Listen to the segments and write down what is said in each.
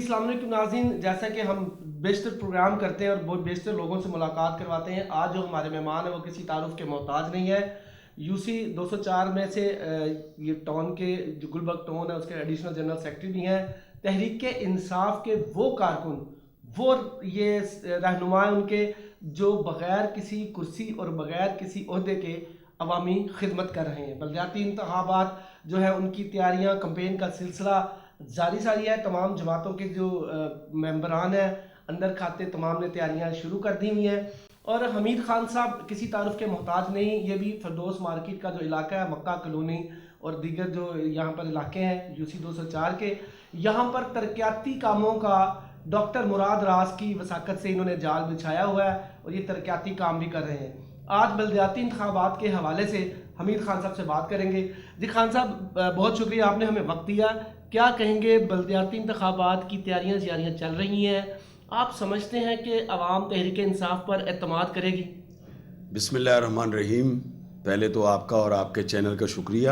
السلام علیکم ناظرین، جیسا کہ ہم بیشتر پروگرام کرتے ہیں اور بہت بیشتر لوگوں سے ملاقات کرواتے ہیں، آج جو ہمارے مہمان ہیں وہ کسی تعارف کے محتاج نہیں ہے۔ یوسی 204 میں سے یہ ٹاؤن کے جو گلبرگ ٹاؤن ہے اس کے ایڈیشنل جنرل سیکرٹری بھی ہیں، تحریک انصاف کے وہ کارکن، وہ یہ رہنما ان کے جو بغیر کسی کرسی اور بغیر کسی عہدے کے عوامی خدمت کر رہے ہیں۔ بلدیاتی انتخابات جو ہے ان کی تیاریاں، کمپین کا سلسلہ جاری ساری ہے۔ تمام جماعتوں کے جو ممبران ہیں اندر کھاتے تمام نے تیاریاں شروع کر دی ہوئی ہیں، اور حمید خان صاحب کسی تعارف کے محتاج نہیں، یہ بھی فردوس مارکیٹ کا جو علاقہ ہے، مکہ کالونی اور دیگر جو یہاں پر علاقے ہیں یوسی 204 کے، یہاں پر ترقیاتی کاموں کا ڈاکٹر مراد راز کی وثاقت سے انہوں نے جال بچھایا ہوا ہے اور یہ ترقیاتی کام بھی کر رہے ہیں۔ آج بلدیاتی انتخابات کے حوالے سے حمید خان صاحب سے بات کریں گے۔ جی خان صاحب، بہت شکریہ آپ نے ہمیں وقت دیا۔ کیا کہیں گے، بلدیاتی انتخابات کی تیاریاں چل رہی ہیں، آپ سمجھتے ہیں کہ عوام تحریک انصاف پر اعتماد کرے گی؟ بسم اللہ الرحمن الرحیم۔ پہلے تو آپ کا اور آپ کے چینل کا شکریہ۔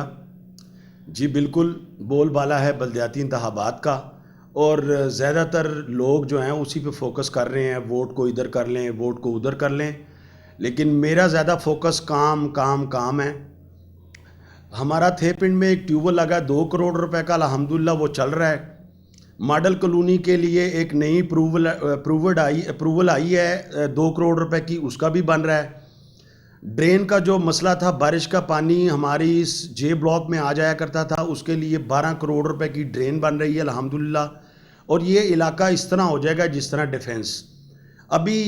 جی بالکل، بول بالا ہے بلدیاتی انتخابات کا، اور زیادہ تر لوگ جو ہیں اسی پہ فوکس کر رہے ہیں، ووٹ کو ادھر کر لیں، ووٹ کو ادھر کر لیں، لیکن میرا زیادہ فوکس کام ہے۔ ہمارا تھے پنڈ میں ایک ٹیوبل لگا 2 کروڑ روپے کا، الحمدللہ وہ چل رہا ہے۔ ماڈل کالونی کے لیے ایک نئی اپروول آئی ہے 2 کروڑ روپے کی، اس کا بھی بن رہا ہے۔ ڈرین کا جو مسئلہ تھا، بارش کا پانی ہماری اس جے بلاک میں آ جایا کرتا تھا، اس کے لیے 12 کروڑ روپے کی ڈرین بن رہی ہے الحمدللہ، اور یہ علاقہ اس طرح ہو جائے گا جس طرح ڈیفنس۔ ابھی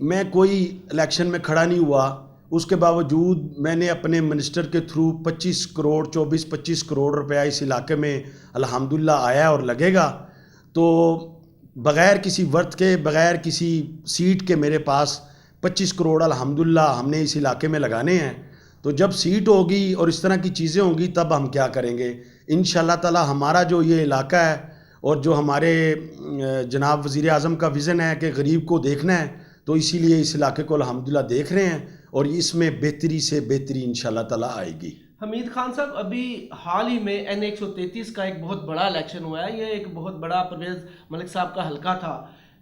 میں کوئی الیکشن میں کھڑا نہیں ہوا، اس کے باوجود میں نے اپنے منسٹر کے تھرو 25 کروڑ روپیہ اس علاقے میں الحمدللہ آیا اور لگے گا۔ تو بغیر کسی ورت کے، بغیر کسی سیٹ کے میرے پاس 25 کروڑ الحمدللہ ہم نے اس علاقے میں لگانے ہیں۔ تو جب سیٹ ہوگی اور اس طرح کی چیزیں ہوں گی تب ہم کیا کریں گے انشاءاللہ تعالی۔ ہمارا جو یہ علاقہ ہے اور جو ہمارے جناب وزیر اعظم کا ویژن ہے کہ غریب کو دیکھنا ہے، تو اسی لیے اس علاقے کو الحمدللہ دیکھ رہے ہیں، اور اس میں بہتری سے بہتری انشاءاللہ تعالی آئے گی۔ حمید خان صاحب، ابھی حال ہی میں N133 کا ایک بہت بڑا الیکشن ہوا ہے، یہ ایک بہت بڑا پرویز ملک صاحب کا حلقہ تھا،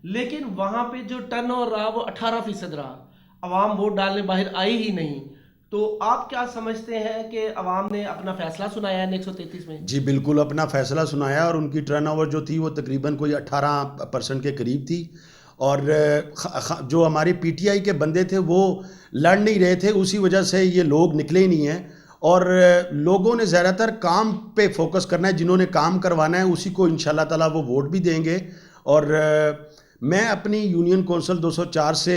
لیکن وہاں پہ جو ٹرن اوور رہا وہ 18% رہا، عوام ووٹ ڈالنے باہر آئی ہی نہیں۔ تو آپ کیا سمجھتے ہیں کہ عوام نے اپنا فیصلہ سنایا ہے N133 میں؟ جی بالکل اپنا فیصلہ سنایا، اور ان کی ٹرن اوور جو تھی وہ تقریباً کوئی 18% کے قریب تھی، اور جو ہماری پی ٹی آئی کے بندے تھے وہ لڑ نہیں رہے تھے، اسی وجہ سے یہ لوگ نکلے ہی نہیں ہیں۔ اور لوگوں نے زیادہ تر کام پہ فوکس کرنا ہے، جنہوں نے کام کروانا ہے اسی کو انشاءاللہ تعالی وہ ووٹ بھی دیں گے۔ اور میں اپنی یونین کونسل 204 سے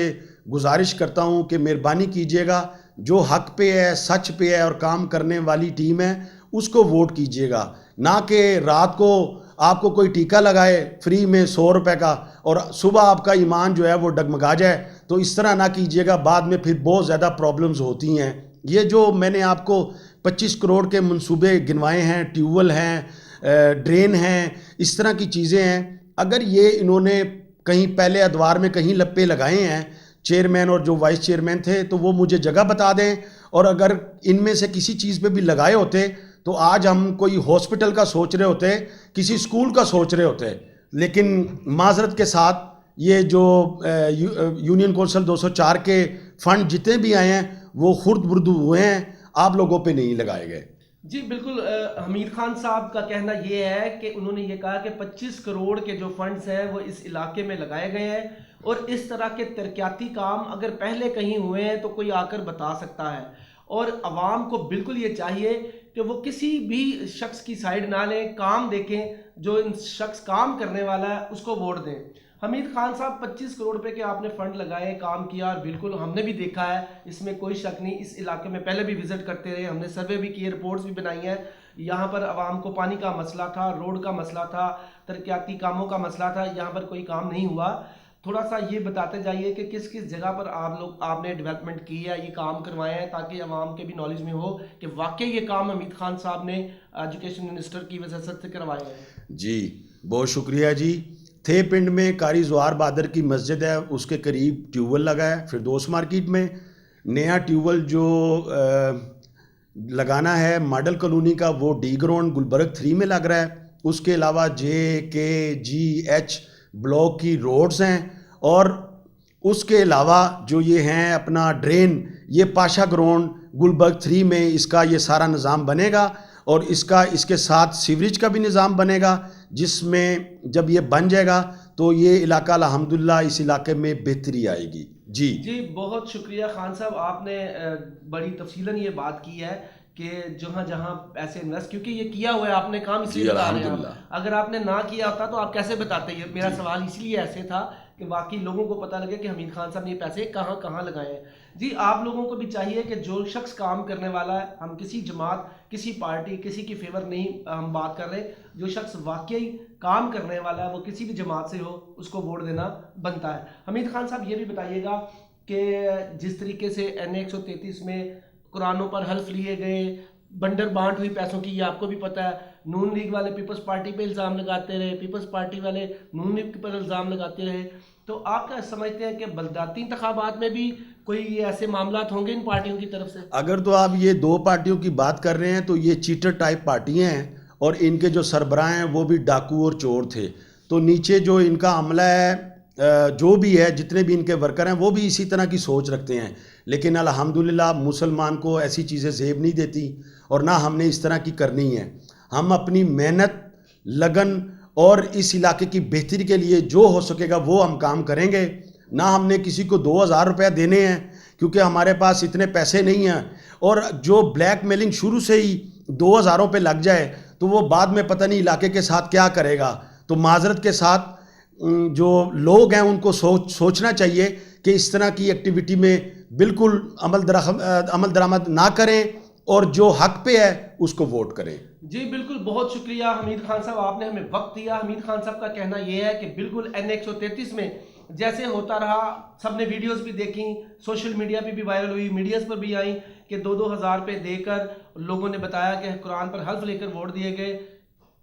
گزارش کرتا ہوں کہ مہربانی کیجیے گا، جو حق پہ ہے، سچ پہ ہے اور کام کرنے والی ٹیم ہے اس کو ووٹ کیجیے گا، نہ کہ رات کو آپ کو کوئی ٹیکہ لگائے فری میں 100 روپے کا اور صبح آپ کا ایمان جو ہے وہ ڈگمگا جائے۔ تو اس طرح نہ کیجیے گا، بعد میں پھر بہت زیادہ پرابلمز ہوتی ہیں۔ یہ جو میں نے آپ کو 25 کروڑ کے منصوبے گنوائے ہیں، ٹیوبل ہیں، ڈرین ہیں، اس طرح کی چیزیں ہیں، اگر یہ انہوں نے کہیں پہلے ادوار میں کہیں لپے لگائے ہیں چیئرمین اور جو وائس چیئرمین تھے تو وہ مجھے جگہ بتا دیں، اور اگر ان میں سے کسی چیز پہ بھی لگائے ہوتے تو آج ہم کوئی ہاسپٹل کا سوچ رہے ہوتے، کسی اسکول کا سوچ رہے ہوتے۔ لیکن معذرت کے ساتھ یہ جو یونین کونسل 204 کے فنڈ جتنے بھی آئے ہیں وہ خرد برد ہوئے ہیں، آپ لوگوں پہ نہیں لگائے گئے۔ جی بالکل، حمید خان صاحب کا کہنا یہ ہے کہ انہوں نے یہ کہا کہ 25 کروڑ کے جو فنڈز ہیں وہ اس علاقے میں لگائے گئے ہیں، اور اس طرح کے ترقیاتی کام اگر پہلے کہیں ہوئے ہیں تو کوئی آ کر بتا سکتا ہے، اور عوام کو بالکل یہ چاہیے کہ وہ کسی بھی شخص کی سائیڈ نہ لیں، کام دیکھیں، جو ان شخص کام کرنے والا ہے اس کو ووٹ دیں۔ حمید خان صاحب، 25 کروڑ روپے کے آپ نے فنڈ لگائے، کام کیا، اور بالکل ہم نے بھی دیکھا ہے، اس میں کوئی شک نہیں، اس علاقے میں پہلے بھی وزٹ کرتے رہے، ہم نے سروے بھی کیے، رپورٹس بھی بنائی ہیں، یہاں پر عوام کو پانی کا مسئلہ تھا، روڈ کا مسئلہ تھا، ترقیاتی کاموں کا مسئلہ تھا، یہاں پر کوئی کام نہیں ہوا۔ تھوڑا سا یہ بتاتے جائیے کہ کس کس جگہ پر آپ نے ڈیولپمنٹ کی ہے، یہ کام کروائے ہیں، تاکہ عوام کے بھی نالج میں ہو کہ واقعی یہ کام حمید خان صاحب نے ایجوکیشن منسٹر کی وجہ سے کروائے ہیں۔ جی بہت شکریہ جی۔ تھے پنڈ میں قاری زوار بہادر کی مسجد ہے، اس کے قریب ٹیوبل لگا ہے۔ فردوس مارکیٹ میں نیا ٹیوبل جو لگانا ہے ماڈل کالونی کا، وہ ڈی گراؤنڈ گلبرگ 3 میں لگ رہا ہے۔ اس کے علاوہ JKGH بلاک کی روڈز ہیں، اور اس کے علاوہ جو یہ ہیں اپنا ڈرین، یہ پاشا گراؤنڈ گلبرگ 3 میں اس کا یہ سارا نظام بنے گا، اور اس کے ساتھ سیوریج کا بھی نظام بنے گا، جس میں جب یہ بن جائے گا تو یہ علاقہ الحمدللہ اس علاقے میں بہتری آئے گی۔ جی بہت شکریہ خان صاحب، آپ نے بڑی تفصیلاً یہ بات کی ہے کہ جہاں جہاں ایسے انویسٹ، کیونکہ یہ کیا ہوا ہے آپ نے کام، اس لیے بتا رہے ہیں آپ۔ اگر آپ نے نہ کیا ہوتا تو آپ کیسے بتاتے؟ یہ میرا سوال اس لیے ایسے تھا کہ واقعی لوگوں کو پتہ لگے کہ حمید خان صاحب نے یہ پیسے کہاں کہاں لگائے ہیں۔ جی آپ لوگوں کو بھی چاہیے کہ جو شخص کام کرنے والا ہے، ہم کسی جماعت، کسی پارٹی، کسی کی فیور نہیں ہم بات کر رہے، جو شخص واقعی کام کرنے والا ہے وہ کسی بھی جماعت سے ہو، اس کو ووٹ دینا بنتا ہے۔ حمید خان صاحب یہ بھی بتائیے گا کہ جس طریقے سے NA 133 میں قرآنوں پر حلف لیے گئے، بنڈر بانٹ ہوئی پیسوں کی، یہ آپ کو بھی پتہ ہے، نون لیگ والے پیپلز پارٹی پہ الزام لگاتے رہے، پیپلز پارٹی والے نون لیگ پر الزام لگاتے رہے، تو آپ کیا سمجھتے ہیں کہ بلدیاتی انتخابات میں بھی کوئی ایسے معاملات ہوں گے ان پارٹیوں کی طرف سے؟ اگر تو آپ یہ دو پارٹیوں کی بات کر رہے ہیں تو یہ چیٹر ٹائپ پارٹیاں ہیں، اور ان کے جو سربراہ ہیں وہ بھی ڈاکو اور چور تھے، تو نیچے جو ان کا عملہ ہے، جو بھی ہے، جتنے بھی ان کے ورکر ہیں، وہ بھی اسی طرح کی سوچ رکھتے ہیں، لیکن الحمدللہ مسلمان کو ایسی چیزیں زیب نہیں دیتی، اور نہ ہم نے اس طرح کی کرنی ہے۔ ہم اپنی محنت، لگن اور اس علاقے کی بہتری کے لیے جو ہو سکے گا وہ ہم کام کریں گے۔ نہ ہم نے کسی کو 2000 روپے دینے ہیں، کیونکہ ہمارے پاس اتنے پیسے نہیں ہیں، اور جو بلیک میلنگ شروع سے ہی 2000 پہ لگ جائے تو وہ بعد میں پتہ نہیں علاقے کے ساتھ کیا کرے گا۔ تو معذرت کے ساتھ جو لوگ ہیں ان کو سوچنا چاہیے کہ اس طرح کی ایکٹیویٹی میں بالکل عمل درآمد نہ کریں، اور جو حق پہ ہے اس کو ووٹ کریں۔ جی بالکل، بہت شکریہ حمید خان صاحب، آپ نے ہمیں وقت دیا۔ حمید خان صاحب کا کہنا یہ ہے کہ بالکل NA 133 میں جیسے ہوتا رہا، سب نے ویڈیوز بھی دیکھیں، سوشل میڈیا پہ بھی وائرل ہوئی، میڈیاز پر بھی آئیں کہ 2,000 روپے دے کر لوگوں نے بتایا کہ قرآن پر حلف لے کر ووٹ دیے گئے۔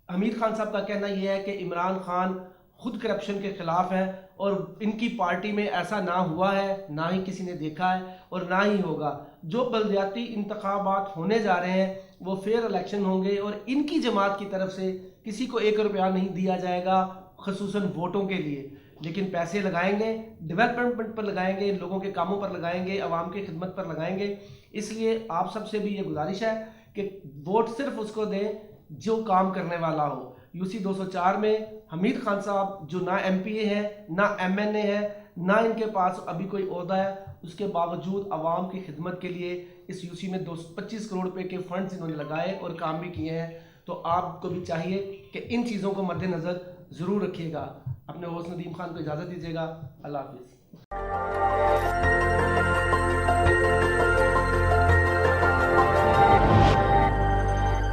حمید خان صاحب کا کہنا یہ ہے کہ عمران خان خود کرپشن کے خلاف ہے، اور ان کی پارٹی میں ایسا نہ ہوا ہے، نہ ہی کسی نے دیکھا ہے، اور نہ ہی ہوگا۔ جو بلدیاتی انتخابات ہونے جا رہے ہیں وہ فیئر الیکشن ہوں گے، اور ان کی جماعت کی طرف سے کسی کو 1 روپیہ نہیں دیا جائے گا، خصوصاً ووٹوں کے لیے، لیکن پیسے لگائیں گے، ڈیولپمنٹ پر لگائیں گے، لوگوں کے کاموں پر لگائیں گے، عوام کی خدمت پر لگائیں گے۔ اس لیے آپ سب سے بھی یہ گزارش ہے کہ ووٹ صرف اس کو دیں جو کام کرنے والا ہو۔ UC 204 میں حمید خان صاحب جو نہ MPA ہے، نہ MNA ہے، نہ ان کے پاس ابھی کوئی عہدہ ہے، اس کے باوجود عوام کی خدمت کے لیے اس UC میں 25 کروڑ روپے کے فنڈز انہوں نے لگائے اور کام بھی کیے ہیں۔ تو آپ کو بھی چاہیے کہ ان چیزوں کو مد نظر ضرور رکھیے گا۔ اپنے ہوسٹ ندیم خان کو اجازت دیجیے گا۔ اللہ حافظ۔